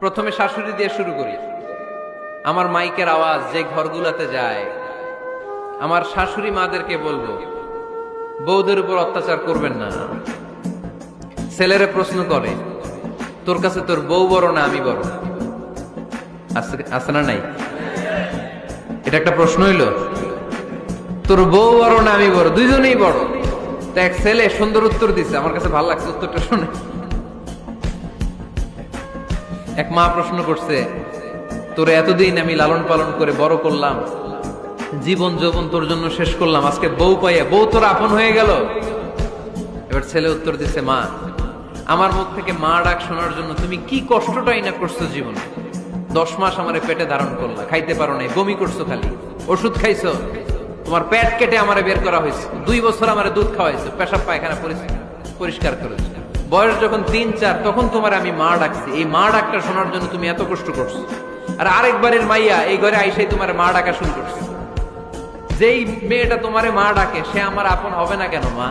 প্রথমে শাশুড়ি দিয়ে শুরু করি। আমার মাইকের আওয়াজ যে ঘরগুলাতে যায়, আমার শাশুড়ি মাদেরকে বলবো, বউদের উপর অত্যাচার করবেন না। ছেলেরে প্রশ্ন করে, তোর কাছে তোর বউ বড় না আমি বড়? আছে না নাই? এটা একটা প্রশ্ন হইল। তোর বউ বড় না আমি বড়? দুইজনেই বড়। তা এক ছেলে সুন্দর উত্তর দিচ্ছে, আমার কাছে ভালো লাগছে উত্তরটা শুনে। এক মা প্রশ্ন করছে, তোরে এতদিন আমি লালন পালন করে বড় করলাম, জীবন যৌবন তোর জন্য শেষ করলাম, আজকে বউ পাইয়া বউ তোর আপন হয়ে গেল? এবার ছেলে উত্তর দিচ্ছে, মা, আমার মুখ থেকে মা ডাক শোনার জন্য তুমি কি কষ্টটাই না করছো জীবনে। 10 মাস আমারে পেটে ধারণ করলা, খাইতে পারো নাই, বমি করছো, খালি ওষুধ খাইছো, তোমার পেট কেটে আমারে বের করা হয়েছে, 2 বছর আমারে দুধ খাওয়াইছো, পেশাব পায়খানা পরিষ্কার করেছো, বয়স যখন 3-4 তখন তোমার আমি মা ডাকছি। এই মা ডাকটা শোনার জন্য তুমি এত কষ্ট করছো, আর আরেকবারের মাইয়া এই ঘরে আইসাই তোমার মা ডাকা শুরু করছে। যেই মেয়েটা তোমারে মা ডাকে সে আমার আপন হবে না কেন মা?